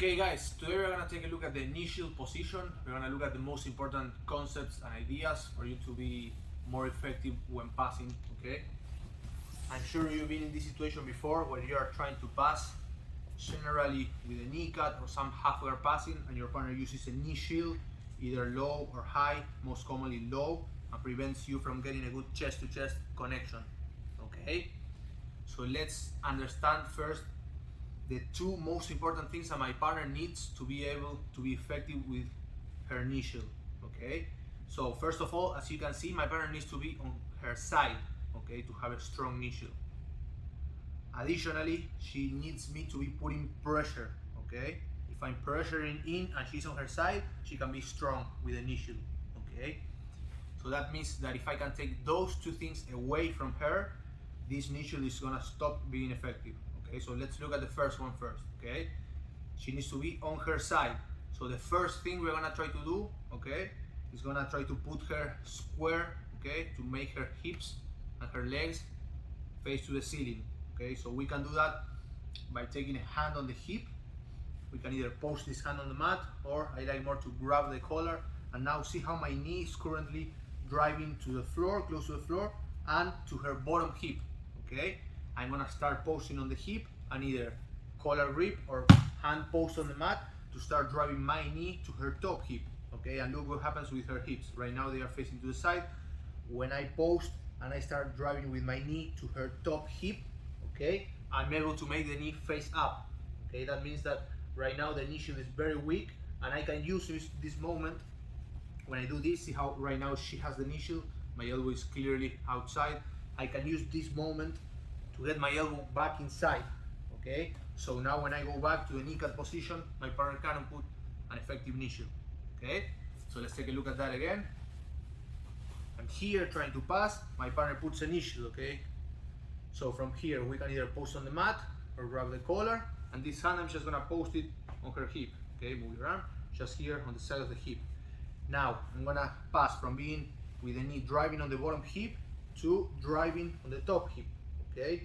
Okay guys, today we're gonna take a look at the initial position. We're gonna look at the most important concepts and ideas for you to be more effective when passing, okay? I'm sure you've been in this situation before where you are trying to pass, generally with a knee cut or some half-guard passing, and your partner uses a knee shield, either low or high, most commonly low, and prevents you from getting a good chest-to-chest connection, okay? So let's understand first the two most important things that my partner needs to be able to be effective with her knee shield, okay? So first of all, as you can see, my partner needs to be on her side, okay, to have a strong knee shield. Additionally, she needs me to be putting pressure, okay? If I'm pressuring in and she's on her side, she can be strong with a knee shield, okay? So that means that if I can take those two things away from her, this knee shield is gonna stop being effective. Okay, so let's look at the first one first, okay? She needs to be on her side. So the first thing we're gonna try to do, okay, is gonna try to put her square, okay, to make her hips and her legs face to the ceiling, okay? So we can do that by taking a hand on the hip. We can either post this hand on the mat, or I like more to grab the collar, and now see how my knee is currently driving to the floor, close to the floor, and to her bottom hip, okay? I'm gonna start posting on the hip and either collar grip or hand post on the mat to start driving my knee to her top hip, okay? And look what happens with her hips. Right now they are facing to the side. When I post and I start driving with my knee to her top hip, okay, I'm able to make the knee face up, okay? That means that right now the knee shield is very weak, and I can use this moment when I do this. See how right now she has the knee shield, my elbow is clearly outside. I can use this moment to get my elbow back inside, okay? So now when I go back to the knee cut position, my partner can put an effective knee shield, okay? So let's take a look at that again. I'm here trying to pass, my partner puts a knee shield, okay? So from here, we can either post on the mat or grab the collar, and this hand I'm just gonna post it on her hip, okay? Move your arm, just here on the side of the hip. Now, I'm gonna pass from being with the knee driving on the bottom hip to driving on the top hip, okay?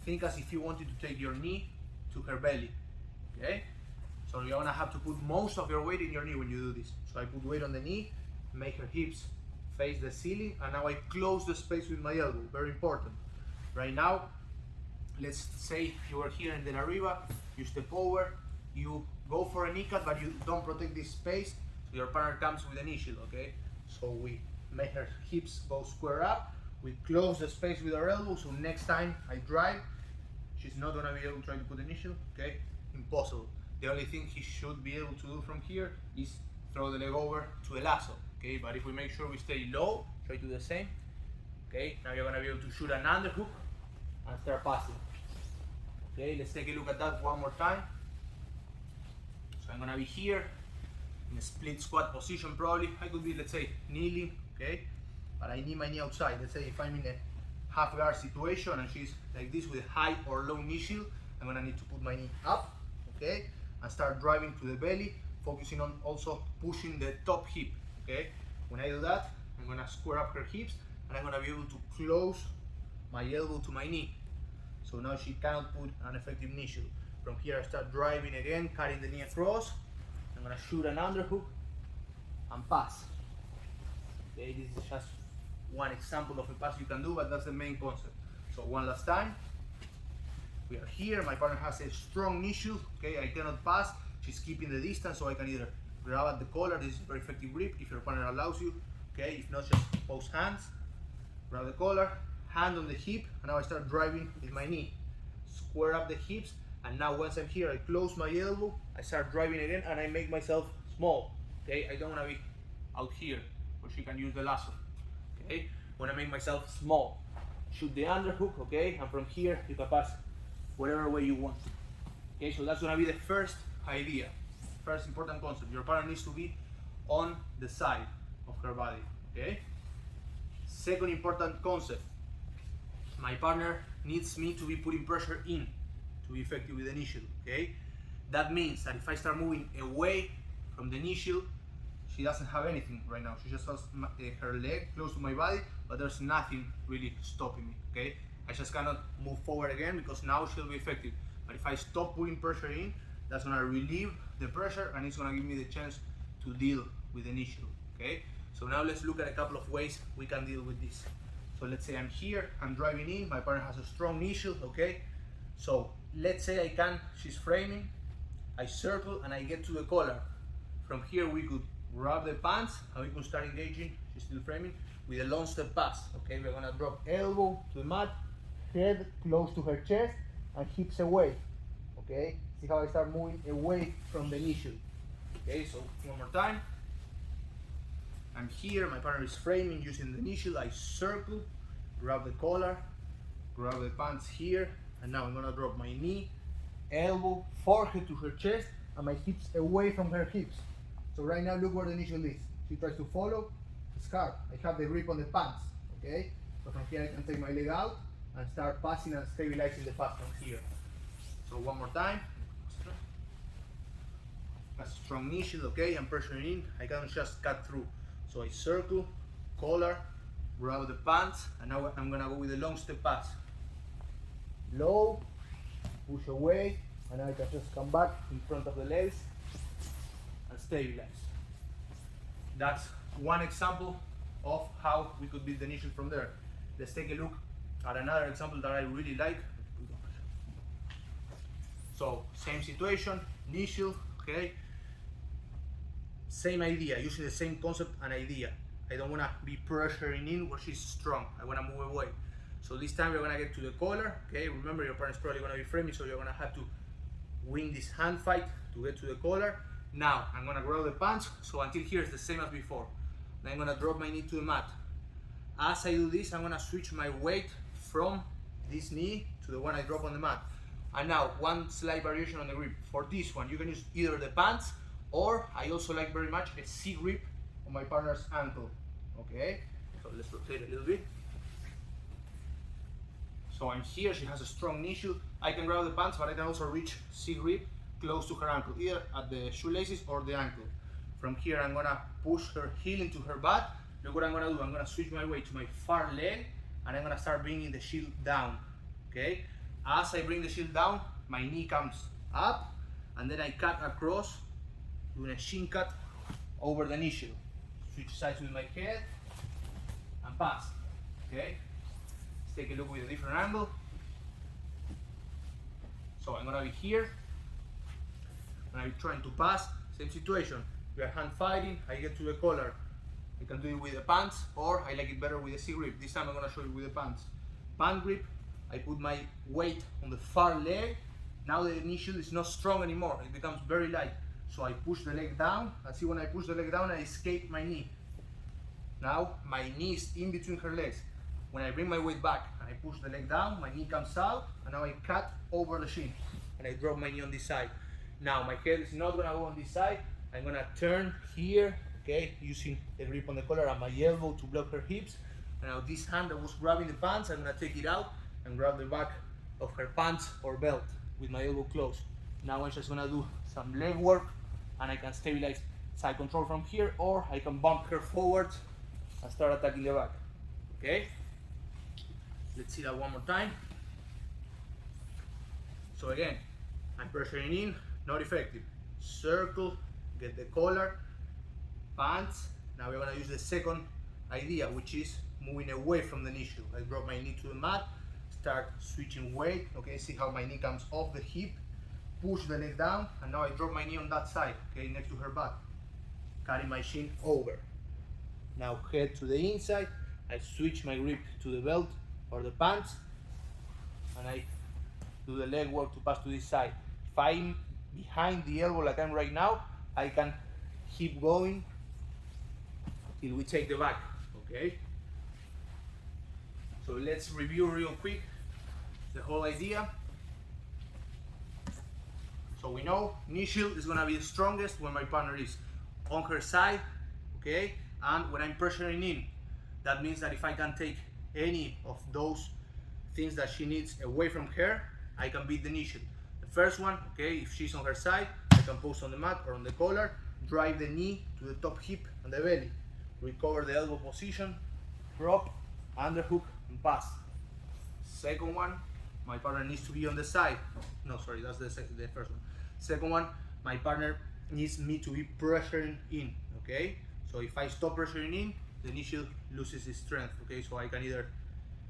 Think as if you wanted to take your knee to her belly, okay? So you're gonna have to put most of your weight in your knee when you do this. So I put weight on the knee, make her hips face the ceiling, and now I close the space with my elbow, very important. Right now, let's say you are here in the Arriba, you step over, you go for a knee cut, but you don't protect this space, so your partner comes with a knee shield, okay? So we make her hips go square up, we close the space with our elbow, so next time I drive, she's not gonna be able to try to put an knee shield, okay? Impossible. The only thing he should be able to do from here is throw the leg over to a lasso, okay? But if we make sure we stay low, try to do the same, okay? Now you're gonna be able to shoot an underhook and start passing. Okay, let's take a look at that one more time. So I'm gonna be here in a split squat position probably. I could be, let's say, kneeling, okay? But I need my knee outside. Let's say if I'm in a half guard situation and she's like this with a high or low knee shield, I'm gonna need to put my knee up, okay? And start driving to the belly, focusing on also pushing the top hip, okay? When I do that, I'm gonna square up her hips and I'm gonna be able to close my elbow to my knee. So now she cannot put an effective knee shield. From here I start driving again, cutting the knee across. I'm gonna shoot an underhook and pass. Okay, this is just one example of a pass you can do, but that's the main concept. So one last time. We are here, my partner has a strong knee shield, okay, I cannot pass. She's keeping the distance, so I can either grab at the collar, this is a very effective grip if your partner allows you, okay, if not just post hands, grab the collar, hand on the hip, and now I start driving with my knee. Square up the hips, and now once I'm here, I close my elbow, I start driving again, and I make myself small, okay, I don't want to be out here, where she can use the lasso. Okay, when I make myself small, shoot the underhook, okay, and from here you can pass whatever way you want. Okay, so that's gonna be the first idea, first important concept. Your partner needs to be on the side of her body, okay? Second important concept, my partner needs me to be putting pressure in to be effective with the knee shield, okay? That means that if I start moving away from the knee shield, she doesn't have anything right now. She just has her leg close to my body, but there's nothing really stopping me, okay? I just cannot move forward again because now she'll be effective. But if I stop putting pressure in, That's gonna relieve the pressure and it's gonna give me the chance to deal with the initial, okay? So now let's look at a couple of ways we can deal with this. So let's say I'm here, I'm driving in, my partner has a strong initial, okay? So let's say she's framing, I circle and I get to the collar. From here we could grab the pants and we can start engaging, she's still framing, with a long step pass, okay? We're gonna drop elbow to the mat, head close to her chest and hips away, okay? See how I start moving away from the initial, okay? So one more time. I'm here, my partner is framing using the initial, I circle, grab the collar, grab the pants here, and now I'm gonna drop my knee, elbow, forehead to her chest, and my hips away from her hips. So right now look where the initial is. She tries to follow, it's hard. I have the grip on the pants, okay? So from here I can take my leg out and start passing and stabilizing the pass from here. So one more time. A strong initial, okay? I'm pressuring in, I can just cut through. So I circle, collar, grab the pants, and now I'm gonna go with a long step pass. Low, push away, and I can just come back in front of the legs and stabilize. That's one example of how we could build the initial from there. Let's take a look at another example that I really like. So same situation, initial, okay? Same idea, using the same concept and idea. I don't want to be pressuring in where she's strong. I want to move away. So this time we're going to get to the collar. Okay, remember your partner's probably going to be framing, so you're going to have to win this hand fight to get to the collar. Now I'm going to grab the pants. So until here is the same as before. Then I'm going to drop my knee to the mat. As I do this, I'm going to switch my weight from this knee to the one I drop on the mat. And now one slight variation on the grip. For this one, you can use either the pants, or I also like very much a C grip on my partner's ankle, okay? So let's rotate a little bit. So I'm here, she has a strong initial. I can grab the pants, but I can also reach C grip close to her ankle, either at the shoelaces or the ankle. From here, I'm gonna push her heel into her butt. Look what I'm gonna do, I'm gonna switch my weight to my far leg, and I'm gonna start bringing the shield down, okay? As I bring the shield down, my knee comes up, and then I cut across, doing a shin cut over the initial. Switch sides with my head and pass. Okay? Let's take a look with a different angle. So I'm gonna be here. I'm gonna be trying to pass. Same situation. We are hand fighting. I get to the collar. I can do it with the pants, or I like it better with a C grip. This time I'm gonna show you with the pants. Pant grip. I put my weight on the far leg. Now the initial is not strong anymore. It becomes very light. So I push the leg down, and see when I push the leg down, I escape my knee. Now my knee is in between her legs. When I bring my weight back and I push the leg down, my knee comes out, and now I cut over the shin, and I drop my knee on this side. Now my head is not gonna go on this side, I'm gonna turn here, okay, using the grip on the collar and my elbow to block her hips. And now this hand that was grabbing the pants, I'm gonna take it out and grab the back of her pants or belt with my elbow closed. Now I'm just gonna do some leg work, and I can stabilize side control from here, or I can bump her forward and start attacking the back. Okay? Let's see that one more time. So again, I'm pressuring in, not effective. Circle, get the collar, pants. Now we're gonna use the second idea, which is moving away from the initial. I drop my knee to the mat, start switching weight. Okay, see how my knee comes off the hip. Push the leg down, and now I drop my knee on that side, okay, next to her butt, carry my shin over. Now head to the inside, I switch my grip to the belt or the pants, and I do the leg work to pass to this side. If I'm behind the elbow like I'm right now, I can keep going till we take the back, okay? So let's review real quick the whole idea. So we know initial is gonna be the strongest when my partner is on her side, okay? And when I'm pressuring in, that means that if I can take any of those things that she needs away from her, I can beat the initial. The first one, okay, if she's on her side, I can post on the mat or on the collar, drive the knee to the top hip and the belly, recover the elbow position, drop, underhook, and pass. Second one, my partner needs to be on the side. No, sorry, that's the first one. Second one, my partner needs me to be pressuring in, okay? So if I stop pressuring in, the knee shield loses its strength, okay? So I can either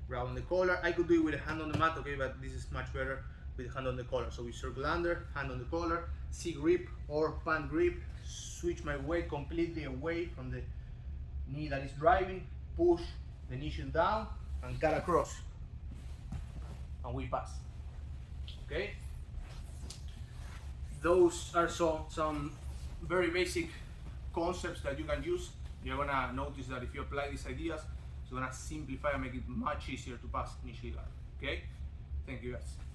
grab on the collar. I could do it with a hand on the mat, okay, but this is much better with hand on the collar. So we circle under, hand on the collar, C grip or pan grip, switch my weight completely away from the knee that is driving, push the knee shield down and cut across. And we pass, okay? Those are some very basic concepts that you can use. You're gonna notice that if you apply these ideas, it's gonna simplify and make it much easier to pass knee shield guard, okay? Thank you guys.